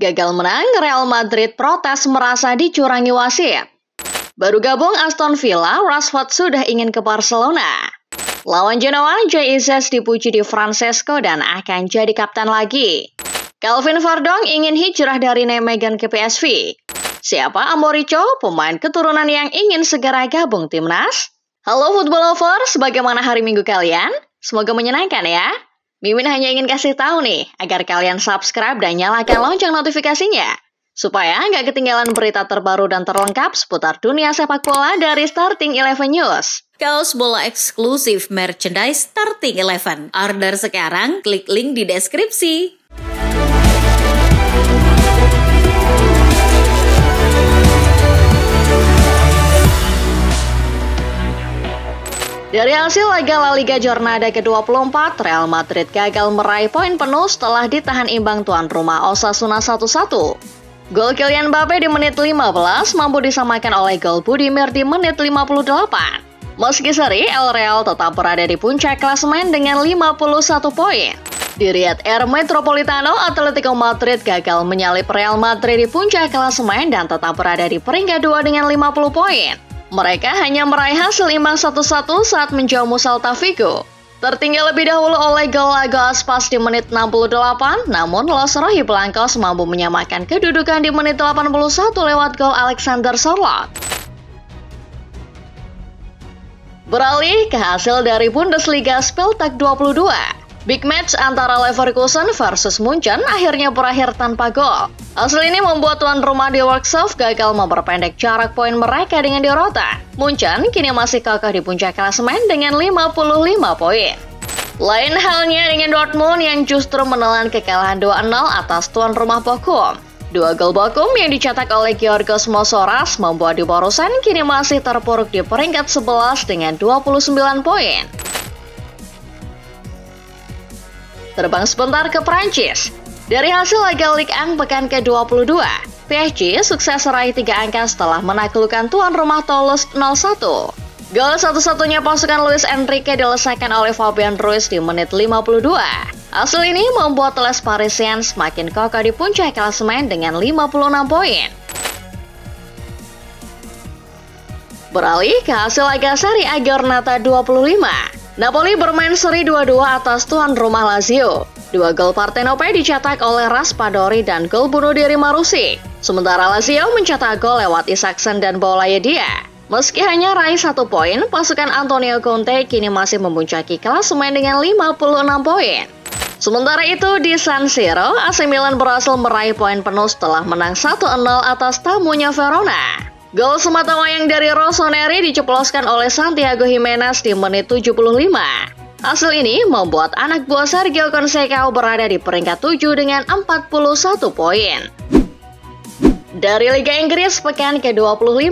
Gagal menang, Real Madrid protes merasa dicurangi wasit. Baru gabung Aston Villa, Rashford sudah ingin ke Barcelona. Lawan Genoa, Jay Izzes dipuji di Francesco dan akan jadi kapten lagi. Calvin Verdong ingin hijrah dari Nijmegen ke PSV. Siapa Amorico, pemain keturunan yang ingin segera gabung timnas? Halo football lovers, bagaimana hari Minggu kalian? Semoga menyenangkan ya. Mimin hanya ingin kasih tahu nih, agar kalian subscribe dan nyalakan lonceng notifikasinya, supaya nggak ketinggalan berita terbaru dan terlengkap seputar dunia sepak bola dari Starting 11 News. Kaos bola eksklusif merchandise Starting 11. Order sekarang, klik link di deskripsi. Dari hasil laga La Liga Jornada ke-24, Real Madrid gagal meraih poin penuh setelah ditahan imbang tuan rumah Osasuna 1-1. Gol Kylian Mbappe di menit 15 mampu disamakan oleh gol Budimir di menit 58. Meski seri, El Real tetap berada di puncak klasemen dengan 51 poin. Di Riyadh Air Metropolitano, Atletico Madrid gagal menyalip Real Madrid di puncak klasemen dan tetap berada di peringkat 2 dengan 50 poin. Mereka hanya meraih hasil imbang 1-1 saat menjamu Celta Vigo. Tertinggal lebih dahulu oleh gol Iago Aspas di menit 68, namun Los Rojiblancos mampu menyamakan kedudukan di menit 81 lewat gol Alexander Sørloth. Beralih ke hasil dari Bundesliga Spieltag 22. Big match antara Leverkusen versus Munchen akhirnya berakhir tanpa gol. Hasil ini membuat tuan rumah di Workshop gagal memperpendek jarak poin mereka dengan derota. Munchen kini masih kokoh di puncak klasemen dengan 55 poin. Lain halnya dengan Dortmund yang justru menelan kekalahan 2-0 atas tuan rumah Bochum. Dua gol Bochum yang dicetak oleh Giorgos Mosoras membuat di Borusan kini masih terpuruk di peringkat 11 dengan 29 poin. Terbang sebentar ke Prancis. Dari hasil laga Ligue 1 pekan ke-22, PSG sukses meraih 3 angka setelah menaklukkan tuan rumah Toulouse 0-1. Gol satu-satunya pasukan Luis Enrique diselesaikan oleh Fabian Ruiz di menit 52. Hasil ini membuat Les Parisiens semakin kokoh di puncak klasemen dengan 56 poin. Beralih ke hasil laga Serie A Giornata 25. Napoli bermain seri 2-2 atas tuan rumah Lazio. Dua gol Partenope dicetak oleh Raspadori dan gol bunuh diri Marusic. Sementara Lazio mencetak gol lewat Isaacson dan Boulaye-Dia. Meski hanya raih 1 poin, pasukan Antonio Conte kini masih memuncaki klasemen dengan 56 poin. Sementara itu di San Siro, AC Milan berhasil meraih poin penuh setelah menang 1-0 atas tamunya Verona. Gol sematawayang dari Rossoneri diceploskan oleh Santiago Jimenez di menit 75. Hasil ini membuat anak buah Sergio Conceição berada di peringkat 7 dengan 41 poin. Dari Liga Inggris pekan ke-25,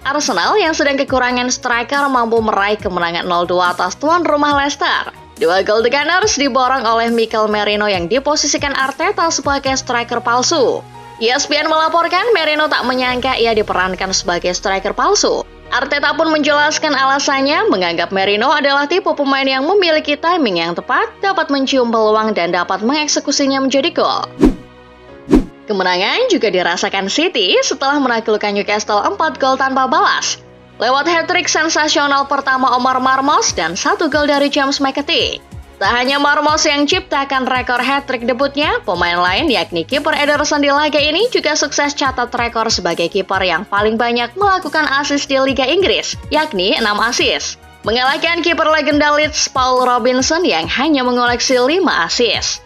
Arsenal yang sedang kekurangan striker mampu meraih kemenangan 0-2 atas tuan rumah Leicester. Dua gol The Gunners diborong oleh Mikel Merino yang diposisikan Arteta sebagai striker palsu. ESPN melaporkan Merino tak menyangka ia diperankan sebagai striker palsu. Arteta pun menjelaskan alasannya, menganggap Merino adalah tipe pemain yang memiliki timing yang tepat, dapat mencium peluang dan dapat mengeksekusinya menjadi gol. Kemenangan juga dirasakan City setelah menaklukkan Newcastle 4 gol tanpa balas. Lewat hat-trick sensasional pertama Omar Marmos dan 1 gol dari James McAtee. Tak hanya Marmos yang ciptakan rekor hat-trick debutnya, pemain lain yakni kiper Ederson di laga ini juga sukses catat rekor sebagai kiper yang paling banyak melakukan assist di Liga Inggris, yakni 6 assist. Mengalahkan kiper legenda Leeds Paul Robinson yang hanya mengoleksi 5 assist.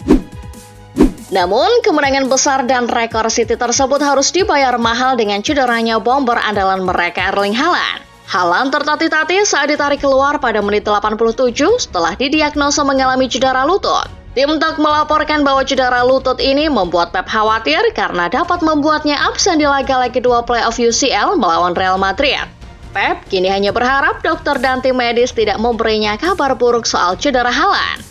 Namun, kemenangan besar dan rekor City tersebut harus dibayar mahal dengan cederanya bomber andalan mereka Erling Haaland. Haaland tertatih-tatih saat ditarik keluar pada menit 87 setelah didiagnosa mengalami cedera lutut. Tim Talk melaporkan bahwa cedera lutut ini membuat Pep khawatir karena dapat membuatnya absen di laga kedua playoff UCL melawan Real Madrid. Pep kini hanya berharap dokter dan tim medis tidak memberinya kabar buruk soal cedera Haaland.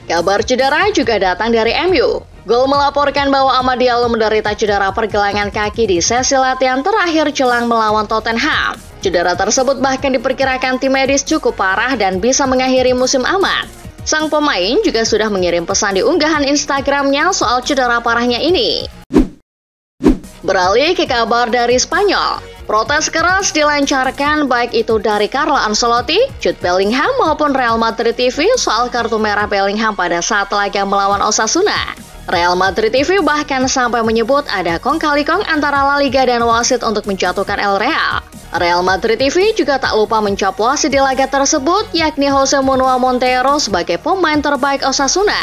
Kabar cedera juga datang dari MU. Gol melaporkan bahwa Amad Diallo menderita cedera pergelangan kaki di sesi latihan terakhir jelang melawan Tottenham. Cedera tersebut bahkan diperkirakan tim medis cukup parah dan bisa mengakhiri musim Amad. Sang pemain juga sudah mengirim pesan di unggahan Instagramnya soal cedera parahnya ini. Beralih ke kabar dari Spanyol, protes keras dilancarkan baik itu dari Carlo Ancelotti, Jude Bellingham maupun Real Madrid TV soal kartu merah Bellingham pada saat laga melawan Osasuna. Real Madrid TV bahkan sampai menyebut ada kong kali kong antara La Liga dan wasit untuk menjatuhkan El Real. Real Madrid TV juga tak lupa mencap wasit di laga tersebut, yakni Jose Manuel Montero sebagai pemain terbaik Osasuna.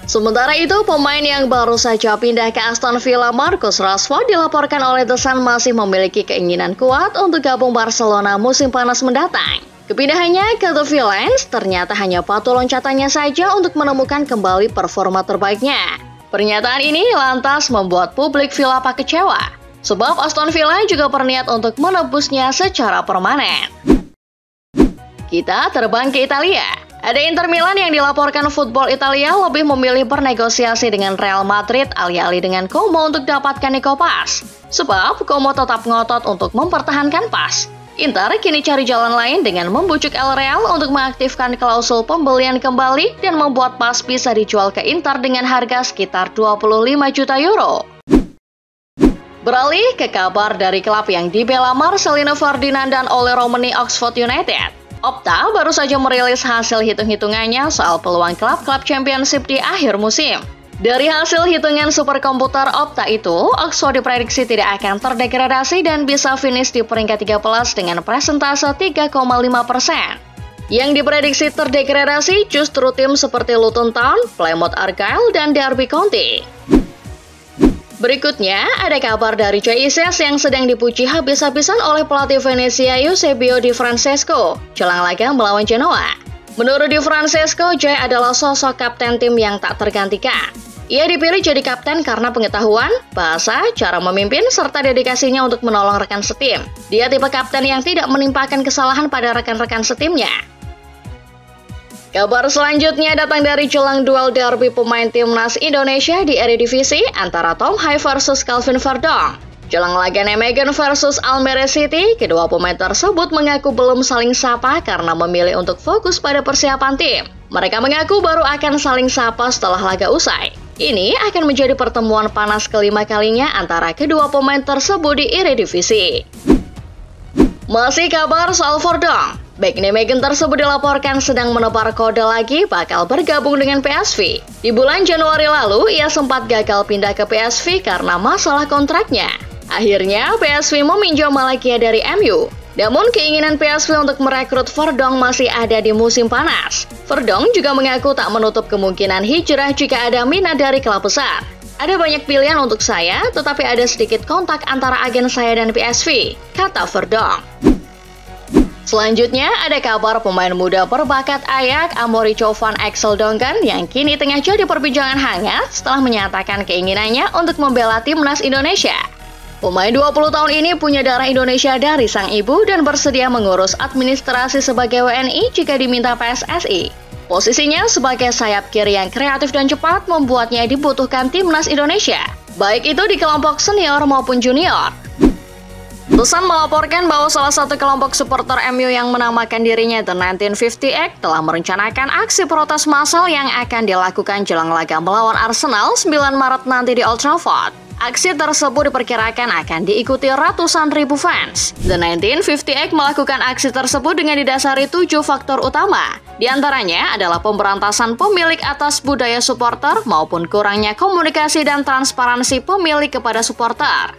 Sementara itu, pemain yang baru saja pindah ke Aston Villa, Marcus Rashford, dilaporkan oleh The Sun masih memiliki keinginan kuat untuk gabung Barcelona musim panas mendatang. Kepindahannya ke The Villains ternyata hanya batu loncatannya saja untuk menemukan kembali performa terbaiknya. Pernyataan ini lantas membuat publik Villa kecewa, sebab Aston Villa juga berniat untuk menebusnya secara permanen. Kita terbang ke Italia. Ada Inter Milan yang dilaporkan Football Italia lebih memilih bernegosiasi dengan Real Madrid alih-alih dengan Como untuk dapatkan Nico Pas. Sebab Como tetap ngotot untuk mempertahankan Pas. Inter kini cari jalan lain dengan membujuk El Real untuk mengaktifkan klausul pembelian kembali dan membuat Pas bisa dijual ke Inter dengan harga sekitar 25 juta euro. Beralih ke kabar dari klub yang dibela Marcelino Ferdinand dan Ole Romani Oxford United. Opta baru saja merilis hasil hitung-hitungannya soal peluang klub-klub championship di akhir musim. Dari hasil hitungan superkomputer Opta itu, Oxford diprediksi tidak akan terdegradasi dan bisa finish di peringkat 13 dengan persentase 3,5%. Yang diprediksi terdegradasi justru tim seperti Luton Town, Plymouth Argyle, dan Derby County. Berikutnya, ada kabar dari JICS yang sedang dipuji habis-habisan oleh pelatih Venezia Eusebio Di Francesco jelang laga melawan Genoa. Menurut Di Francesco, Jay adalah sosok kapten tim yang tak tergantikan. Ia dipilih jadi kapten karena pengetahuan, bahasa, cara memimpin, serta dedikasinya untuk menolong rekan setim. Dia tipe kapten yang tidak menimpakan kesalahan pada rekan-rekan setimnya. Kabar selanjutnya datang dari jelang duel derby pemain timnas Indonesia di Eredivisie antara Tom Hai versus Calvin Verdong. Jelang laga Nijmegen versus Almere City, kedua pemain tersebut mengaku belum saling sapa karena memilih untuk fokus pada persiapan tim. Mereka mengaku baru akan saling sapa setelah laga usai. Ini akan menjadi pertemuan panas kelima kalinya antara kedua pemain tersebut di Eredivisie. Masih kabar soal Verdong. Bek Nijmegen tersebut dilaporkan sedang menebar kode lagi bakal bergabung dengan PSV. Di bulan Januari lalu, ia sempat gagal pindah ke PSV karena masalah kontraknya. Akhirnya, PSV meminjam Malakia dari MU. Namun, keinginan PSV untuk merekrut Verdong masih ada di musim panas. Verdong juga mengaku tak menutup kemungkinan hijrah jika ada minat dari klub besar. Ada banyak pilihan untuk saya, tetapi ada sedikit kontak antara agen saya dan PSV, kata Verdong. Selanjutnya, ada kabar pemain muda berbakat Ajax Amorico van Axel Dongen yang kini tengah jadi perbincangan hangat setelah menyatakan keinginannya untuk membela timnas Indonesia. Pemain 20 tahun ini punya darah Indonesia dari sang ibu dan bersedia mengurus administrasi sebagai WNI jika diminta PSSI. Posisinya sebagai sayap kiri yang kreatif dan cepat membuatnya dibutuhkan timnas Indonesia, baik itu di kelompok senior maupun junior. The Sun melaporkan bahwa salah satu kelompok supporter MU yang menamakan dirinya The 1958 telah merencanakan aksi protes massal yang akan dilakukan jelang laga melawan Arsenal 9 Maret nanti di Old Trafford. Aksi tersebut diperkirakan akan diikuti ratusan ribu fans. The 1958 melakukan aksi tersebut dengan didasari 7 faktor utama. Di antaranya adalah pemberantasan pemilik atas budaya supporter maupun kurangnya komunikasi dan transparansi pemilik kepada supporter.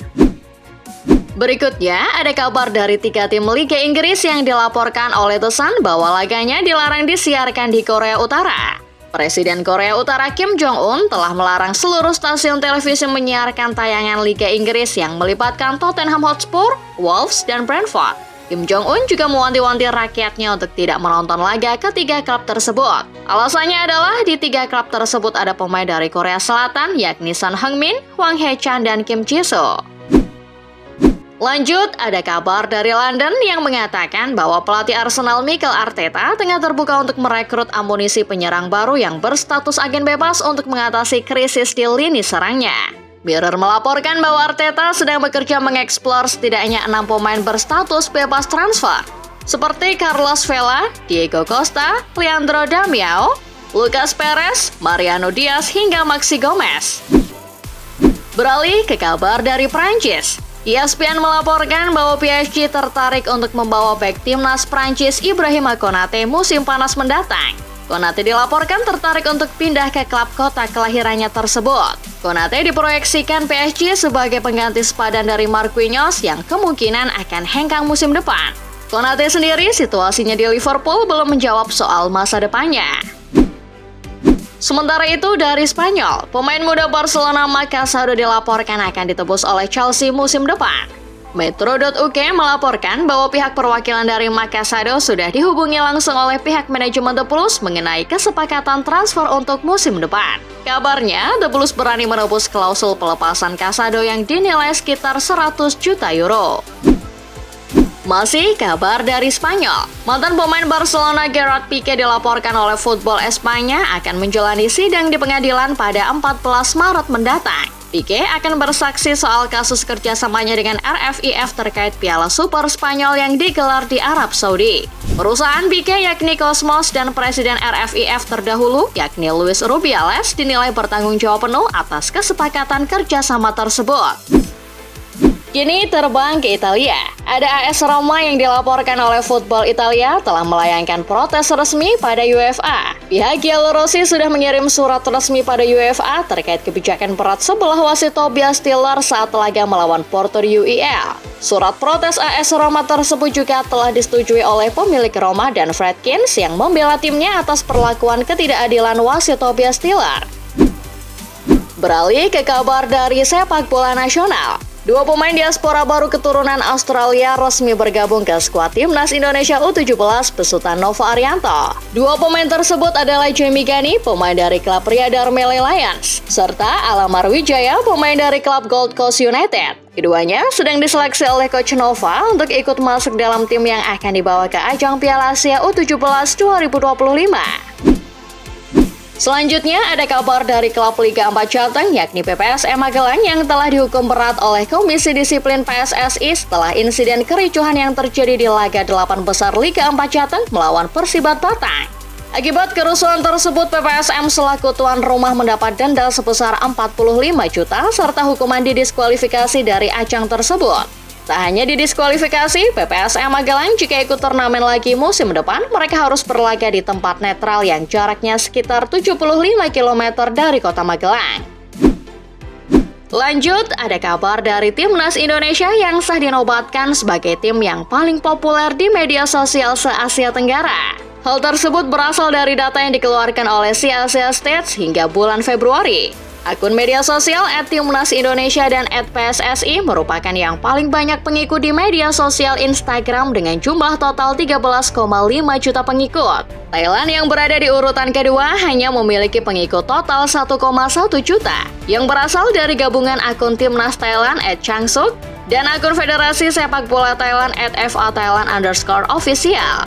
Berikutnya, ada kabar dari 3 tim Liga Inggris yang dilaporkan oleh The Sun bahwa laganya dilarang disiarkan di Korea Utara. Presiden Korea Utara Kim Jong-un telah melarang seluruh stasiun televisi menyiarkan tayangan Liga Inggris yang melibatkan Tottenham Hotspur, Wolves, dan Brentford. Kim Jong-un juga mewanti-wanti rakyatnya untuk tidak menonton laga ketiga klub tersebut. Alasannya adalah di 3 klub tersebut ada pemain dari Korea Selatan yakni Son Heung-min, Hwang Hae-chan, dan Kim Ji-soo. Lanjut, ada kabar dari London yang mengatakan bahwa pelatih Arsenal Mikel Arteta tengah terbuka untuk merekrut amunisi penyerang baru yang berstatus agen bebas untuk mengatasi krisis di lini serangnya. Mirror melaporkan bahwa Arteta sedang bekerja mengeksplor setidaknya 6 pemain berstatus bebas transfer. seperti Carlos Vela, Diego Costa, Leandro Damiao, Lucas Perez, Mariano Diaz, hingga Maxi Gomez. Beralih ke kabar dari Prancis, ESPN melaporkan bahwa PSG tertarik untuk membawa bek timnas Prancis Ibrahima Konate musim panas mendatang. Konate dilaporkan tertarik untuk pindah ke klub kota kelahirannya tersebut. Konate diproyeksikan PSG sebagai pengganti sepadan dari Marquinhos yang kemungkinan akan hengkang musim depan. Konate sendiri situasinya di Liverpool belum menjawab soal masa depannya. Sementara itu dari Spanyol, pemain muda Barcelona Marc Casado dilaporkan akan ditebus oleh Chelsea musim depan. Metro.uk melaporkan bahwa pihak perwakilan dari Marc Casado sudah dihubungi langsung oleh pihak manajemen The Blues mengenai kesepakatan transfer untuk musim depan. Kabarnya, The Blues berani menebus klausul pelepasan Casado yang dinilai sekitar 100 juta euro. Masih kabar dari Spanyol, mantan pemain Barcelona Gerard Piqué dilaporkan oleh Football Espanya akan menjalani sidang di pengadilan pada 14 Maret mendatang. Piqué akan bersaksi soal kasus kerjasamanya dengan RFIF terkait Piala Super Spanyol yang digelar di Arab Saudi. Perusahaan Piqué yakni Cosmos dan Presiden RFIF terdahulu yakni Luis Rubiales dinilai bertanggung jawab penuh atas kesepakatan kerjasama tersebut. Kini terbang ke Italia. Ada AS Roma yang dilaporkan oleh Football Italia telah melayangkan protes resmi pada UEFA. Pihak Giallorossi sudah mengirim surat resmi pada UEFA terkait kebijakan berat sebelah wasit Tobias Stiller saat laga melawan Porto di UEL. Surat protes AS Roma tersebut juga telah disetujui oleh pemilik Roma dan Fredkins yang membela timnya atas perlakuan ketidakadilan wasit Tobias Stiller. Beralih ke kabar dari sepak bola nasional. Dua pemain diaspora baru keturunan Australia resmi bergabung ke skuad timnas Indonesia U17 besutan Nova Arianto. Dua pemain tersebut adalah Jamie Gani, pemain dari klub Ria Darmele Lions, serta Alamar Wijaya, pemain dari klub Gold Coast United. Keduanya sedang diseleksi oleh Coach Nova untuk ikut masuk dalam tim yang akan dibawa ke ajang Piala Asia U17 2025. Selanjutnya ada kabar dari klub Liga 4 Jateng yakni PPSM Magelang yang telah dihukum berat oleh Komisi Disiplin PSSI setelah insiden kericuhan yang terjadi di laga 8 besar Liga 4 Jateng melawan Persibat Batang. Akibat kerusuhan tersebut, PPSM selaku tuan rumah mendapat denda sebesar 45 juta serta hukuman didiskualifikasi dari ajang tersebut. Tak hanya didiskualifikasi, PPSM Magelang jika ikut turnamen lagi musim depan, mereka harus berlaga di tempat netral yang jaraknya sekitar 75 km dari kota Magelang. Lanjut, ada kabar dari Timnas Indonesia yang sah dinobatkan sebagai tim yang paling populer di media sosial se-Asia Tenggara. Hal tersebut berasal dari data yang dikeluarkan oleh Asia Stats hingga bulan Februari. Akun media sosial @Timnas Indonesia dan @PSSI merupakan yang paling banyak pengikut di media sosial Instagram dengan jumlah total 13,5 juta pengikut. Thailand yang berada di urutan kedua hanya memiliki pengikut total 1,1 juta yang berasal dari gabungan akun Timnas Thailand @Changsuk dan akun Federasi Sepak Bola Thailand @FA Thailand_official.